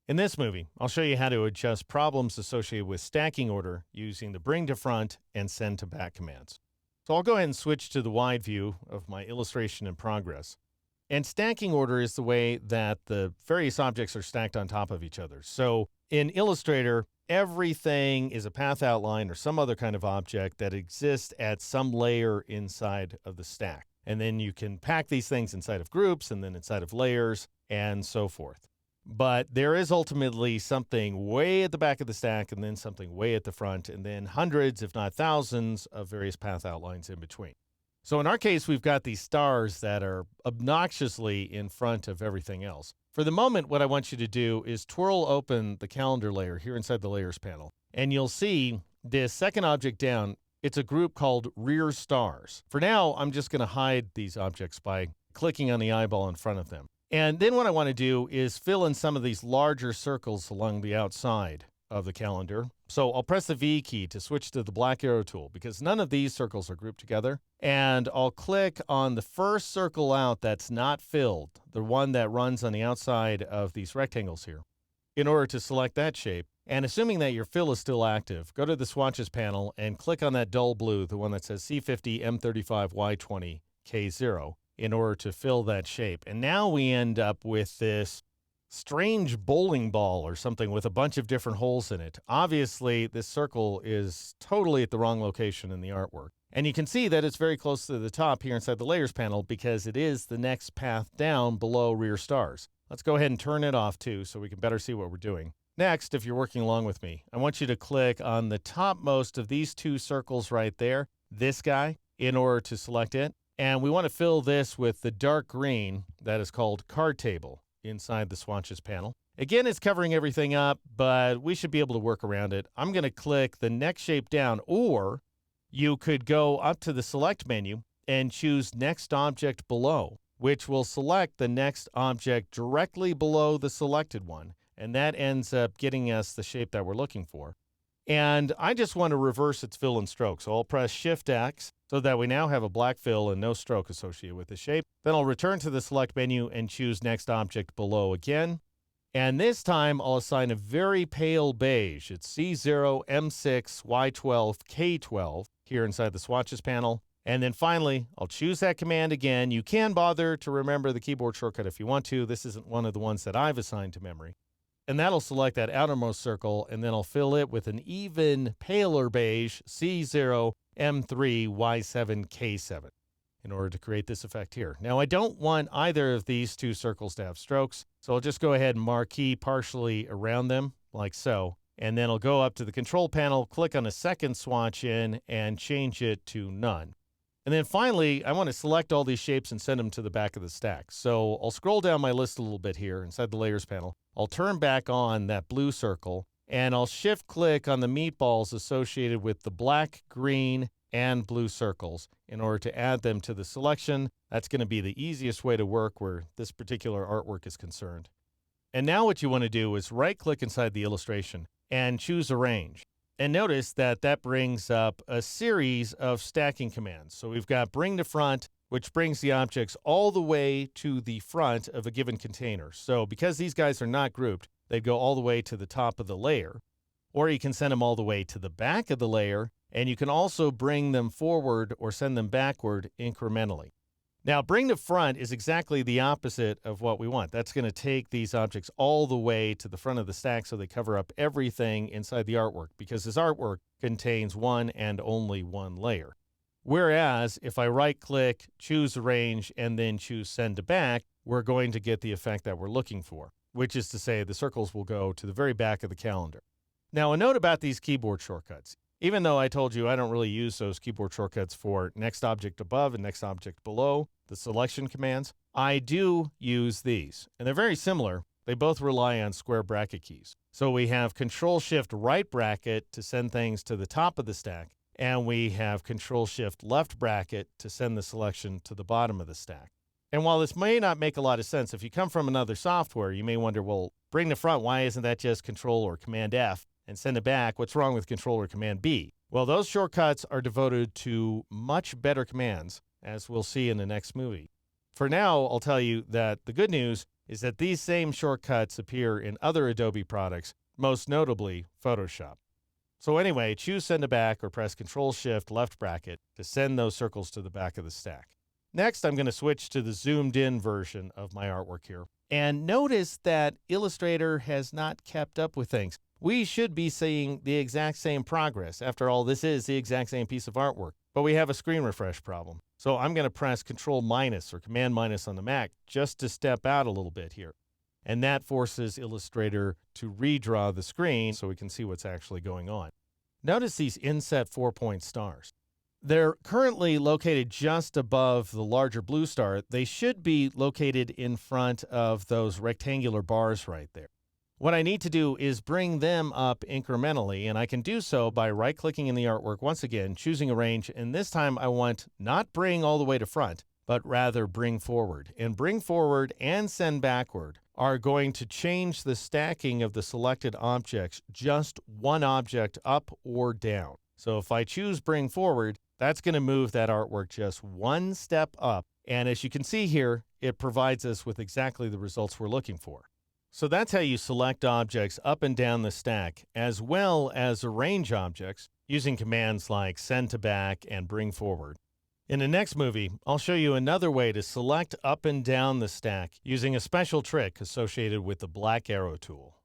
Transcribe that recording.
In this movie, I'll show you how to adjust problems associated with stacking order using the bring to front and send to back commands. So I'll go ahead and switch to the wide view of my illustration in progress. And stacking order is the way that the various objects are stacked on top of each other. So in Illustrator, everything is a path outline or some other kind of object that exists at some layer inside of the stack. And then you can pack these things inside of groups and then inside of layers and so forth. But there is ultimately something way at the back of the stack and then something way at the front, and then hundreds, if not thousands, of various path outlines in between. So in our case, we've got these stars that are obnoxiously in front of everything else. For the moment, what I want you to do is twirl open the calendar layer here inside the layers panel, and you'll see this second object down. It's a group called rear stars. For now, I'm just going to hide these objects by clicking on the eyeball in front of them. And then what I want to do is fill in some of these larger circles along the outside of the calendar. So I'll press the V key to switch to the black arrow tool because none of these circles are grouped together. And I'll click on the first circle out that's not filled, the one that runs on the outside of these rectangles here, in order to select that shape. And assuming that your fill is still active, go to the swatches panel and click on that dull blue, the one that says C50, M35, Y20, K0. In order to fill that shape. And now we end up with this strange bowling ball or something with a bunch of different holes in it. Obviously, this circle is totally at the wrong location in the artwork. And you can see that it's very close to the top here inside the layers panel because it is the next path down below rear stars. Let's go ahead and turn it off too so we can better see what we're doing. Next, if you're working along with me, I want you to click on the topmost of these two circles right there, this guy, in order to select it. And we want to fill this with the dark green that is called card table inside the swatches panel. Again, it's covering everything up, but we should be able to work around it. I'm going to click the next shape down, or you could go up to the select menu and choose next object below, which will select the next object directly below the selected one. And that ends up getting us the shape that we're looking for. And I just want to reverse its fill and stroke. So I'll press Shift X so that we now have a black fill and no stroke associated with the shape. Then I'll return to the select menu and choose next object below again. And this time I'll assign a very pale beige. It's C0, M6, Y12, K12 here inside the swatches panel. And then finally, I'll choose that command again. You can bother to remember the keyboard shortcut if you want to. This isn't one of the ones that I've assigned to memory. And that'll select that outermost circle, and then I'll fill it with an even paler beige C0, M3, Y7, K7 in order to create this effect here. Now, I don't want either of these two circles to have strokes, so I'll just go ahead and marquee partially around them, like so. And then I'll go up to the control panel, click on a second swatch in, and change it to none. And then finally, I want to select all these shapes and send them to the back of the stack. So I'll scroll down my list a little bit here inside the layers panel. I'll turn back on that blue circle, and I'll shift click on the meatballs associated with the black, green, and blue circles in order to add them to the selection. That's going to be the easiest way to work where this particular artwork is concerned. And now what you want to do is right-click inside the illustration and choose Arrange. And notice that that brings up a series of stacking commands. So we've got bring to front, which brings the objects all the way to the front of a given container. So because these guys are not grouped, they'd go all the way to the top of the layer. Or you can send them all the way to the back of the layer, and you can also bring them forward or send them backward incrementally. Now, bring to front is exactly the opposite of what we want. That's going to take these objects all the way to the front of the stack so they cover up everything inside the artwork, because this artwork contains one and only one layer. Whereas, if I right-click, choose Arrange, and then choose Send to Back, we're going to get the effect that we're looking for, which is to say the circles will go to the very back of the calendar. Now, a note about these keyboard shortcuts. Even though I told you I don't really use those keyboard shortcuts for next object above and next object below, the selection commands, I do use these. And they're very similar. They both rely on square bracket keys. So we have Control-Shift right bracket to send things to the top of the stack, and we have Control-Shift left bracket to send the selection to the bottom of the stack. And while this may not make a lot of sense, if you come from another software, you may wonder, well, bring to front, why isn't that just Control or Command F? And send it back, what's wrong with Control or Command B? Well, those shortcuts are devoted to much better commands, as we'll see in the next movie. For now, I'll tell you that the good news is that these same shortcuts appear in other Adobe products, most notably Photoshop. So anyway, choose Send to Back or press Control-Shift left bracket to send those circles to the back of the stack. Next, I'm going to switch to the zoomed-in version of my artwork here. And notice that Illustrator has not kept up with things. We should be seeing the exact same progress. After all, this is the exact same piece of artwork. But we have a screen refresh problem. So I'm going to press Control minus or Command minus on the Mac just to step out a little bit here. And that forces Illustrator to redraw the screen so we can see what's actually going on. Notice these inset 4-point stars. They're currently located just above the larger blue star. They should be located in front of those rectangular bars right there. What I need to do is bring them up incrementally, and I can do so by right-clicking in the artwork once again, choosing Arrange, and this time I want not bring all the way to front, but rather bring forward. And bring forward and send backward are going to change the stacking of the selected objects just one object up or down. So if I choose bring forward, that's going to move that artwork just one step up. And as you can see here, it provides us with exactly the results we're looking for. So that's how you select objects up and down the stack, as well as arrange objects using commands like send to back and bring forward. In the next movie, I'll show you another way to select up and down the stack using a special trick associated with the black arrow tool.